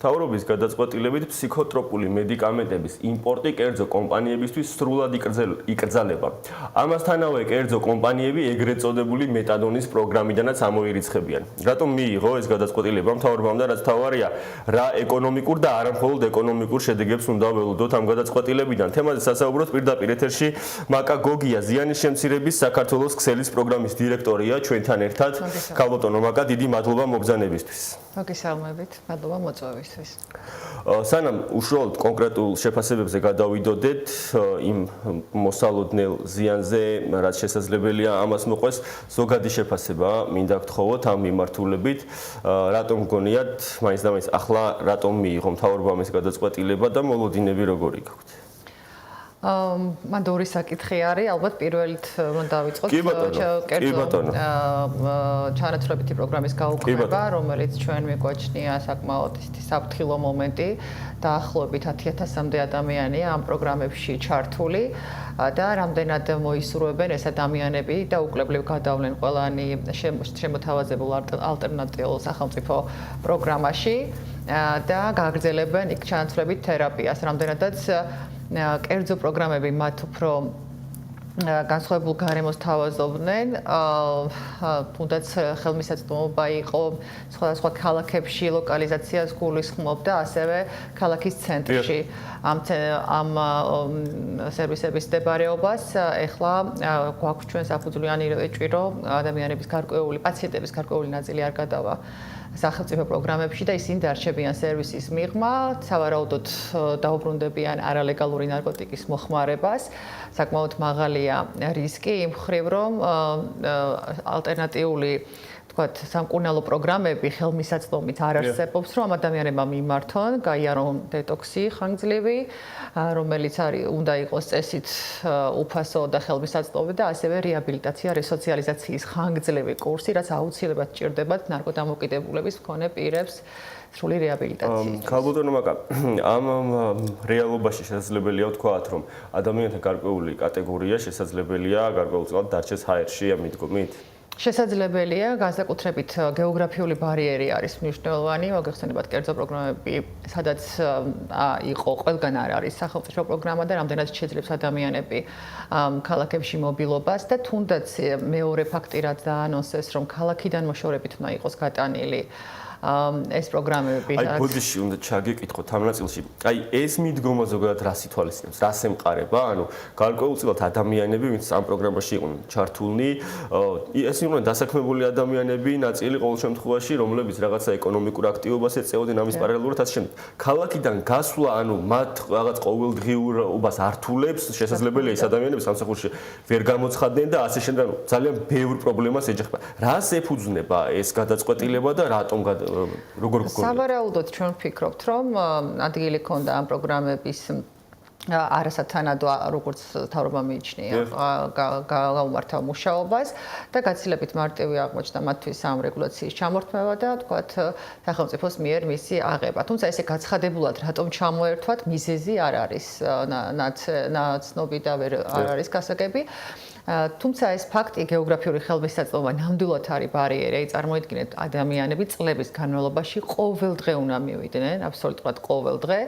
მთავრობის გადაწყვეტილებით ფსიქოტროპული მედიკამენტების იმპორტი კერძო კომპანიებისთვის სრულად იკრძალება. ამასთანავე კერძო კომპანიები ეგრეთ წოდებული მეტადონის პროგრამიდანაც ამოირიცხებიან. რატომ მიიღო ეს გადაწყვეტილება მთავრობამ და რაც თავარია, რა ეკონომიკურ და არა მხოლოდ ეკონომიკურ შედეგებს უნდა ველოდოთ ამ გადაწყვეტილებიდან. თემაზე სასაუბროთ პირდაპირ ეთერში მაკა გოგია, ზიანის შემცირების საქართველოს ქსელის პროგრამის დირექტორია ჩვენთან ერთად. ქალბატონო მაკა, დიდი მადლობა მობრძანებისთვის. მოგესალმებით, მადლობა მოწვევისთვის. სანამ უშუალოდ კონკრეტულ შეფასებებზე გადავიდოდეთ იმ მოსალოდნელ ზიანზე, რაც შესაძლებელია ამას მოყვეს, ზოგადი შეფასება მინდა გთხოვოთ ამ მიმართულებით. რატომ გგონიათ, მაინც და მაინც ახლა რატომ მიიღო მთავრობამ ეს გადაწყვეტილება და მოლოდინები როგორი გაქვთ? მან ორი საკითხი არის, ალბათ პირველით დავიწყოთ კერძო ჩანაცვლებითი პროგრამის გაუქმება, რომელიც ჩვენ მიგვაჩნია საკმაოდ საფრთხილო მომენტი. დაახლოებით 10,000-მდე ადამიანია ამ პროგრამებში ჩართული და რამდენად მოისურვებენ ეს ადამიანები და უკლებლივ გადავლენ ყველანი შემოთავაზებულ ალტერნატიულ სახელმწიფო პროგრამაში და გაგრძელებენ იქ ჩანაცვლებით თერაპიას, რამდენადაც კერძო პროგრამები მათ უფრო განსხვავებულ გარემოს თავაზობდნენ, თუნდაც ხელმისაწვდომობა იყო სხვადასხვა ქალაქებში ლოკალიზაციას გულისხმობდა, ასევე ქალაქის ცენტრში ამ სერვისების მდებარეობას. ეხლა გვაქვს ჩვენ საფუძვლიანი ეჭვირო ადამიანების გარკვეული პაციენტების გარკვეული ნაწილი არ გადავა სახელმწიფო პროგრამებში და ისინი დარჩებიან სერვისის მიღმა, სავარაუდოდ დაუბრუნდებიან არალეგალური ნარკოტიკის მოხმარებას. საკმაოდ მაღალია რისკი იმ მხრივ, რომ ალტერნატიული სამკურნალო პროგრამები ხელმისაწვდომით არ არსებობს, რომ ამ ადამიანებმა მიმართონ, გაიარონ დეტოქსი ხანგრძლივი, რომელიც უნდა იყოს წესით უფასო და ხელმისაწვდომი და ასევე რეაბილიტაცია, რესოციალიზაციის ხანგრძლივი კურსი, რაც აუცილებლად სჭირდებათ ნარკოდამოკიდებულების მქონე პირებს სრული რეაბილიტაციისთვის. ქალბატონო მაკა, ამ რეალობაში შესაძლებელია ვთქვათ, რომ ადამიანთა გარკვეული კატეგორია შესაძლებელია გარკვეულწილად დარჩეს ჰაერში ამ მიდგომით? შესაძლებელია, განსაკუთრებით გეოგრაფიული ბარიერი არის მნიშვნელოვანი, მოგეხსენებათ კერძო პროგრამები, სადაც იყო ყველგან არ არის სახელმწიფო პროგრამა და რამდენად შეძლებს ადამიანები ქალაქებში მობილობას და თუნდაც მეორე ფაქტი რაც დაანონსეს, რომ ქალაქიდან მოშორებით უნდა იყოს გატანილი ეს პროგრამები. ბოდიში უნდა ჩაგეკითხოთ ამ ნაწილში. ეს მიდგომა ზოგადად რას ითვალისწინებს, რას ემყარება? გარკვეულწილად ადამიანები, ვინც ამ პროგრამაში იყვნენ ჩართულნი, ეს იყვნენ დასაქმებული ადამიანები, ნაწილი ყოველ შემთხვევაში, რომლებიც რაღაცა ეკონომიკურ აქტივობას ეწეოდნენ ამის პარალელურად ასე შემდეგ. ქალაქიდან გასვლა, მათ რაღაც ყოველდღიურობას ართულებს, შესაძლებელია ეს ადამიანები სამსახურში ვერ გამოცხადდნენ და ასე შემდეგ, ძალიან ბევრ პრობლემას ეჯახება. რას ეფუძნება ეს გადაწყვეტილება და რატომ როგორ გქონდა? სავარაუდოდ ჩვენ ვფიქრობთ, რომ ადგილი ქონდა ამ პროგრამების არასათანადო, როგორც თავრობა მიიჩნია, გაუმართა მუშაობას და გაცილებით მარტივი აღმოჩნდა მათთვის ამ რეგულაციის ჩამორთმევა და თქვათ სახელმწიფოს მიერ მისი აღება. თუმცა ესე გაცხადებულად რატომ ჩამოერთვათ, მიზეზი არ არის ნაცნობი და არ არის გასაგები. თუმცა ეს ფაქტი გეოგრაფიული ხელმისაწვდომა ნამდვილად არის ბარიერი. წარმოიდგინეთ, ადამიანები წლების განმავლობაში ყოველდღე უნდა მივიდნენ, აბსოლუტურად ყოველდღე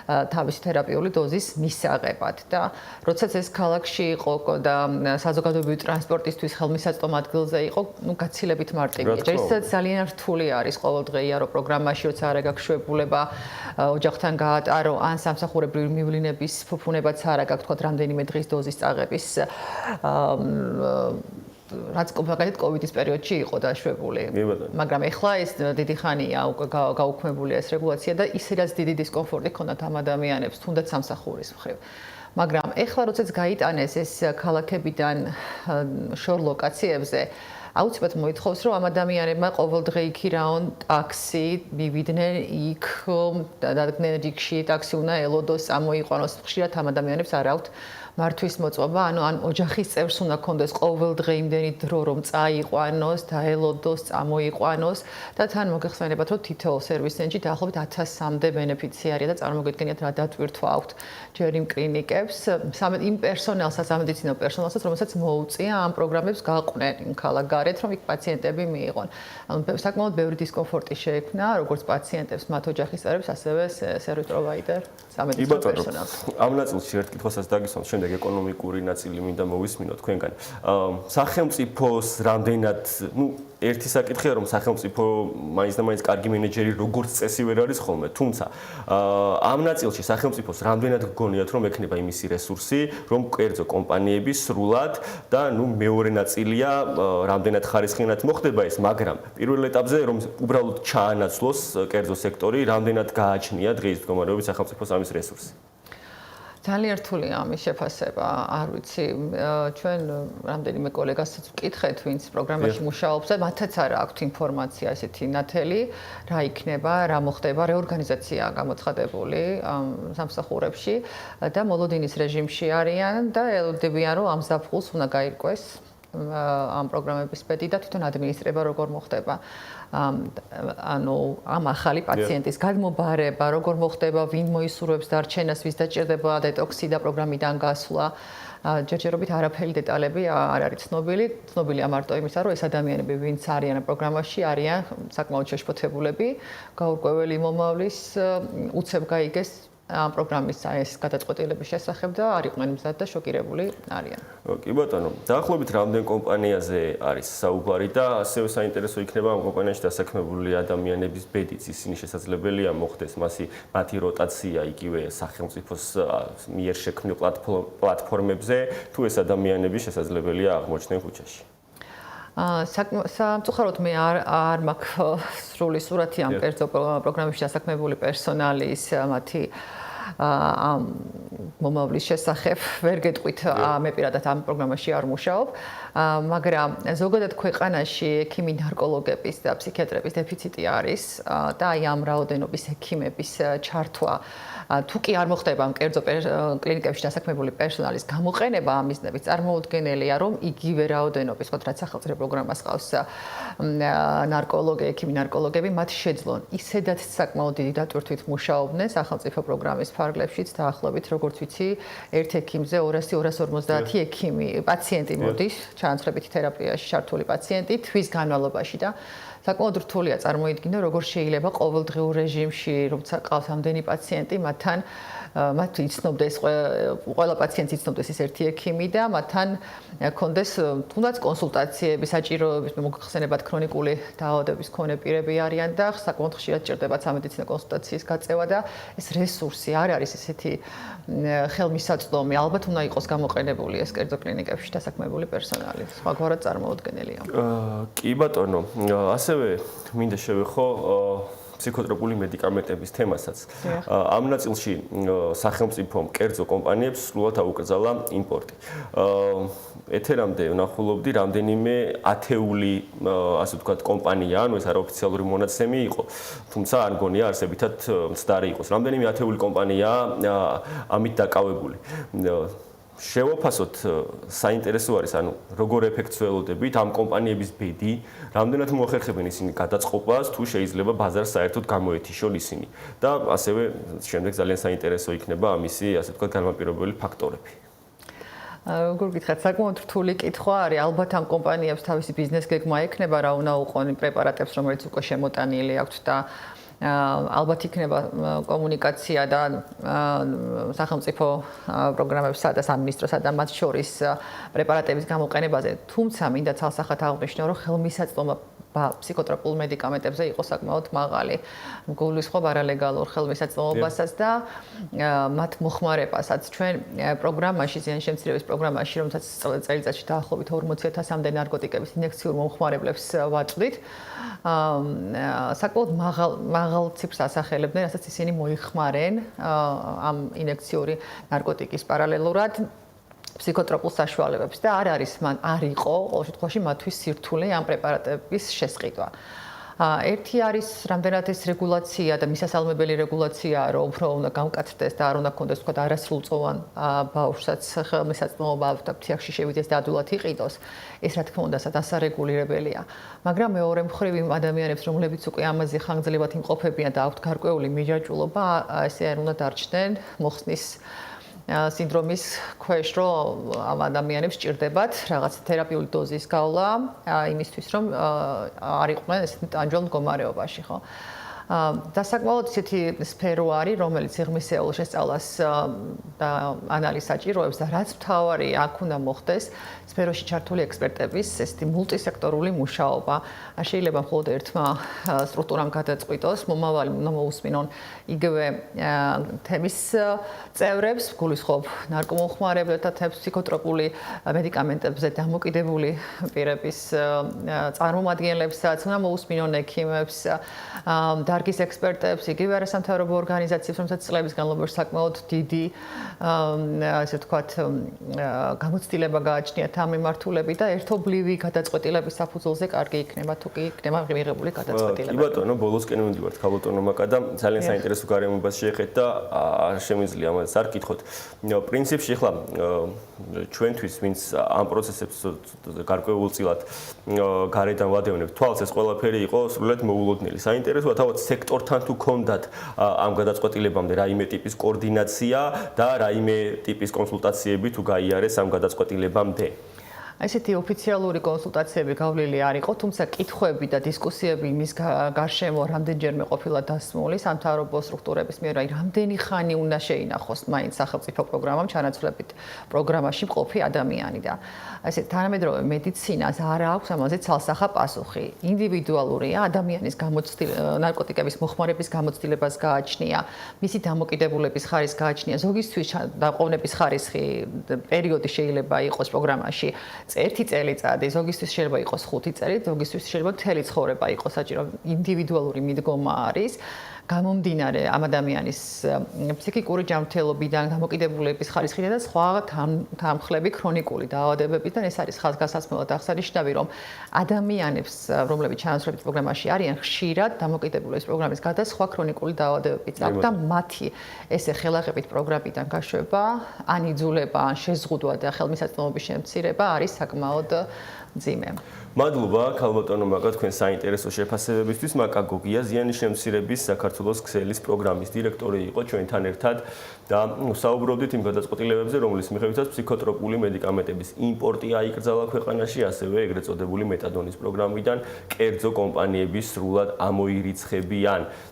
თავისი თერაპიული დოზის მისაღებად და როდესაც ეს ქალაქში იყო და საზოგადოებრივი ტრანსპორტისთვის ხელმისაწვდომ ადგილზე იყო, გაცილებით მარტივია. ეს ძალიან რთული არის ყოველდღიარო პროგრამაში, როცა არ აქვს შვებულება ოჯახთან გაატარო ან სამსახურებრივი მივლინების ფუფუნებაც არ აქვს, თქვათ, რამდენიმე დღის დოზის წაღების რაც მაგალითად კოვიდის პერიოდში იყო დაშვებული. მაგრამ ეხლა ეს დიდი ხანია უკვე გაუქმებული ეს რეგულაცია და ისე რაც დიდი დისკომფორტი ჰქონდათ ამ ადამიანებს, თუნდაც სამსახურის მხრივ. მაგრამ ეხლა როდესაც გაიტანეს ეს ქალაქებიდან შორ ლოკაციებზე, აუცილებლად მოითხოვს, რომ ამ ადამიანებმა ყოველდღე იქირაონ ტაქსი, მივიდნენ იქ, დადგნენ რიგში, ტაქსი უნდა ელოდოს, ამოიყვანოს. ხშირად ამ ადამიანებს არ აქვთ მართვის მოწყობა, ან ოჯახის წევრს უნდა კონდეს ყოველდღე იმდენი დრო, რომ წაიყვანოს, დაელოდოს, წამოიყვანოს და თან მოგეხსენებათ, რომ თითოეულ სერვის ცენტრში დაახლოებით 1000-მდე ბენეფიციარია და წარმოგიდგენიათ რა დატვირთვა აქვთ ჯერ იმ კლინიკებს, იმ პერსონალსაც, სამედიცინო პერსონალსაც, რომელსაც მოუწია ამ პროგრამებს გაყვნენ იმ ქალაქ-გარეთ, რომ იქ პაციენტები მიიღონ. ანუ საკმაოდ ბევრი დისკომფორტი შეექმნა, როგორც პაციენტებს, მათ ოჯახის წევრებს, ასევე სერვის პროვაიდერ, სამედიცინო პერსონალს. ამ ნაწილში ერთ კითხვასაც დაგისვამთ, შემდეგ ეკონომიკური ნაწილი მინდა მოვისმინო თქვენგან. სახელმწიფოს რამდენად, ერთი საკითხია, რომ სახელმწიფო მაინც და მაინც კარგი მენეჯერი როგორც წესი ვერ არის ხოლმე, თუმცა ამ ნაწილში სახელმწიფოს რამდენად გგონიათ, რომ ექნება იმისი რესურსი, რომ კერძო კომპანიები სრულად და მეორე ნაწილია, რამდენად ხარისხიანად მოხდება ეს, მაგრამ პირველ ეტაპზე რომ უბრალოდ ჩაანაცვლოს კერძო სექტორი, რამდენად გააჩნია დღის მდგომარეობით სახელმწიფოს ამის რესურსი. ძალიან რთულია ამის შეფასება, არ ვიცი, ჩვენ რამდენიმე კოლეგასაც ვკითხეთ, ვინც პროგრამაში მუშაობს და მათაც არ აქვთ ინფორმაცია ესეთი ნათელი, რა იქნება, რა მოხდება, რეორგანიზაციაა გამოცხადებული სამსახურებში და მოლოდინის რეჟიმში არიან და ელოდებიან, რომ ამ ზაფხულს უნდა გაირკვეს ამ პროგრამების ბედი და თვითონ ადმინისტრება როგორ მოხდება. ანუ ამ ახალი პაციენტის გადმობარება, როგორ მოხდება, ვინ მოისურვებს დარჩენას, ვის დაჭირდება დეტოქსი და პროგრამიდან გასვლა. ჯერჯერობით არაფერი დეტალები არ არის ცნობილი. ცნობილია მარტო იმისა, რომ ეს ადამიანები, ვინც არიან პროგრამაში, არიან საკმაოდ შეშფოთებულები, გაურკვეველი მომავლის, უცებ გაიგეს ამ პროგრამის ეს გადაწყვეტილების შესახებ და არ იყვნენ მზად და შოკირებული არიან. კი ბატონო, დაახლოებით რამდენ კომპანიაზე არის საუბარი და ასევე საინტერესო იქნება ამ კომპანიაში დასაქმებული ადამიანების ბედიც, ისინი შესაძლებელია მოხდეს მათი როტაცია იგივე სახელმწიფოს მიერ შექმნილ პლატფორმებზე, თუ ეს ადამიანები შესაძლებელია აღმოჩნდნენ ქუჩაში. სამწუხაროდ მე არ მაქვს სრული სურათი ამ კერძო პროგრამებში დასაქმებული პერსონალის მათი ამ მომავლის შესახებ ვერ გეტყვით მე პირადად ამ პროგრამაში არ მუშაობ, მაგრამ ზოგადად ქვეყანაში ექიმი ნარკოლოგების და ფსიქიატრების დეფიციტი არის და აი ამ რაოდენობის ექიმების ჩართვა თუ კი არ მოხდება ამ კერძო კლინიკებში დასაქმებული პერსონალის გამოყენება ამ მიზნებით წარმოუდგენელია, რომ იგივე რაოდენობის, ხო, რაც სახელმწიფო პროგრამას ყავს ნარკოლოგი, ექიმი ნარკოლოგები, მათ შეძლონ ისედაც საკმაოდ დიდი დატვირთვით მუშაობდნენ სახელმწიფო პროგრამის ფარგლებშიც დაახლოებით, როგორც ვიცი, ერთ ექიმზე 200-250 ექიმი პაციენტი მოდის, ჩანაცვლებითი თერაპიაში ჩართული პაციენტი თვის განმავლობაში და საკმაოდ რთულია წარმოიდგინო, როგორ შეიძლება ყოველდღიურ რეჟიმში, როცა ყავს ამდენი პაციენტი, მათ იცნობდეს ყველა პაციენტს იცნობდეს ის ერთი ექიმი და მათთან კონდეს თუნდაც კონსულტაციები, საჭიროების მოგხსენებათ ქრონიკული დაავადების მქონე პირები არიან და საკმაოდ ხშირად ჭირდებათ სამედიცინო კონსულტაციის გაწევა და ეს რესურსი არ არის ესეთი ხელმისაწვდომი, ალბათ უნდა იყოს გამოყენებული ეს კერძო კლინიკებში დასაქმებული პერსონალი. სხვაგვარად წარმოუდგენელია. კი ბატონო, ასევე მინდა შევეხო ფსიქოტროპული მედიკამენტების თემასაც. ამ ნაწილში სახელმწიფომ კერძო კომპანიებს სრულად აუკრძალა იმპორტი. ეთერამდე ვნახულობდი რამდენიმე ათეული, ასე ვთქვათ, კომპანია, ანუ ეს არაოფიციალური მონაცემი იყო, თუმცა არ მგონია არსებითად მცდარი იყოს. რამდენიმე ათეული კომპანია ამით დაკავებული. შევაფასოთ, საინტერესო არის, ანუ როგორ ეფექტს ველოდებით ამ კომპანიების ბედი, რამდენად მოახერხებენ ისინი გადაწყობას, თუ შეიძლება ბაზარს საერთოდ გამოეთიშონ ისინი. და ასევე შემდეგ ძალიან საინტერესო იქნება ამისი, ასე ვთქვათ, განმაპირობებელი ფაქტორები. როგორ გითხრათ, საკმაოდ რთული კითხვა არის. ალბათ ამ კომპანიებს თავისი ბიზნეს გეგმა ექნება, რა უნდა უყონ პრეპარატებს, რომელიც უკვე შემოტანილი აქვთ და ალბათ იქნება კომუნიკაცია და სახელმწიფო პროგრამებსა და სამინისტროსა და მათ შორის პრეპარატების გამოყენებაზე. თუმცა მინდა ცალსახად აღვნიშნო, რომ ხელმისაწვდომობა ფსიქოტროპულ მედიკამენტებზე იყო საკმაოდ მაღალი. გულისხმობ არალეგალურ ხელმისაწვდომობასაც და მათ მოხმარებასაც. ჩვენ პროგრამაში, ზიანშემცირების პროგრამაში, რომელსაც წელიწადში დაახლოებით 40,000-მდე ნარკოტიკების ინიექციურ მომხმარებლებს ვაწვდით, საკმაოდ მაღალ ციფრს ასახელებდნენ, რასაც ისინი მოიხმარენ ამ ინიექციური ნარკოტიკის პარალელურად ფსიქოტროპულ საშუალებებს და არ იყო ყოველ შემთხვევაში მათთვის სირთულე ამ პრეპარატების შესყიდვა. ერთი არის რამდენად ეს რეგულაცია და მისასალმებელი რეგულაცია, რომ უფრო უნდა გამკაცრდეს და არ უნდა ქონდეს თქვა არასრულწლოვან ბავშვსაც ხელმისაწვდომობა და ფთიახში შევიდეს და ადვილად იყიდოს. ეს რა თქმა უნდა დასარეგულირებელია. მაგრამ მეორე მხრივ იმ ადამიანებს, რომლებიც უკვე ამაზე ხანგრძლივად იმყოფებიან და აქვთ გარკვეული მიჯაჭვულობა, ესე არ უნდა დარჩნენ მოხსნის სინდრომის ქვეშ, რომ ამ ადამიანებს სჭირდებათ რაღაც თერაპიული დოზის გავლა, იმისთვის რომ არ იყვნენ ესეთ ტანჯვალ მდგომარეობაში, ხო? დასაკმაოდ ისეთი სფერო არის, რომელიც ღმისეულ შესწავლას და ანალიზს საჭიროებს და რაც მთავარი აქ უნდა მოხდეს, სფეროში ჩართული ექსპერტების ესეთი მულტისექტორული მუშაობა. არ შეიძლება მხოლოდ ერთმა სტრუქტურამ გადაწყვიტოს, მომავალი უნდა მოусმინონ იგივე თემის წევრებს, გულისხმობ ნარკომომხმარებელთა და ფსიქოტროპული მედიკამენტებზე დამოკიდებული პირების წარმომადგენლებსაც, უნდა მოусმინონ ექიმებს, დარგის ექსპერტებს, იგივე არასამთავრობო ორგანიზაციებს, რომელსაც წლების განმავლობაში საკმაოდ დიდი ასე ვთქვათ გამოცდილება გააჩნიათ ამ მიმართულებით და ერთობლივი გადაწყვეტილების საფუძველზე კარგი იქნება თუ კი იქნება მიღებული გადაწყვეტილება. კი ბატონო, ბოლოსკენ მივდივართ ქალბატონო მაკა და ძალიან საინტერესო გარემოებას შეეხეთ და არ შემიძლია ამას არ გითხოთ. პრინციპში ახლა ჩვენთვის, ვინც ამ პროცესებს გარკვეულწილად გარედან ვადევნებთ, თვალს ეს ყველაფერი იყო სრულიად მოულოდნელი. საინტერესოა თავად სექტორთან თუ ქონდათ ამ გადაწყვეტილებამდე რაიმე ტიპის კოორდინაცია და რაიმე ტიპის კონსულტაციები თუ გაიარეს ამ გადაწყვეტილებამდე. ესეთი ოფიციალური კონსულტაციები გავლილი არ იყო, თუმცა კითხვები და დისკუსიები იმის გარშემო რამდენჯერმე ყოფილა დასმული სამთავრობო სტრუქტურების მიერ, აი რამდენი ხანი უნდა შეინახოს მაინც სახელმწიფო პროგრამამ ჩანაცვლებით პროგრამაში მყოფი ადამიანი და ესე თანამედროვე მედიცინას არ აქვს ამაზე ცალსახა პასუხი. ინდივიდუალურია, ადამიანის ნარკოტიკების მოხმარების გამოცდილებას გააჩნია, მისი დამოკიდებულების ხარისხი გააჩნია, ზოგისთვის დაყოვნების ხარისხი პერიოდი შეიძლება იყოს პროგრამაში. ერთი წელიწადი, ზოგისთვის შეიძლება იყოს 5 წელი, ზოგისთვის შეიძლება მთელი ცხოვრება იყოს საჭირო. ინდივიდუალური მიდგომა არის. გამომდინარე ამ ადამიანის ფსიქიკური ჯანმრთელობიდან, დამოკიდებულების ხარისხიდან და სხვა თანხლები ქრონიკული დაავადებებიდან ეს არის ხაზგასაცმელად აღსანიშნავი, რომ ადამიანებს, რომლებიც ჩანაცვლებით პროგრამაში არიან, ხშირად დამოკიდებულების პროგრამის გარდა სხვა ქრონიკული დაავადებებიც აქვს და მათი ესე ხელახებით პროგრამიდან გაშვება, ან იძულება, ან შეზღუდვა და ხელმისაწვდომობის შემცირება არის საკმაოდ მძიმე. მადლობა ქალბატონო მაკა თქვენ საინტერესო შეფასებებისთვის. მაკა გოგია ზიანის შემცირების საქართველოს ქსელის პროგრამის დირექტორი იყო ჩვენთან ერთად და საუბრობდით იმ გადაწყვეტილებებზე, რომლის მიხედვითაც ფსიქოტროპული მედიკამენტების იმპორტი აიკრძალა ქვეყანაში, ასევე ეგრეთ წოდებული მეტადონის პროგრამიდან კერძო კომპანიები სრულად ამოირიცხებიან.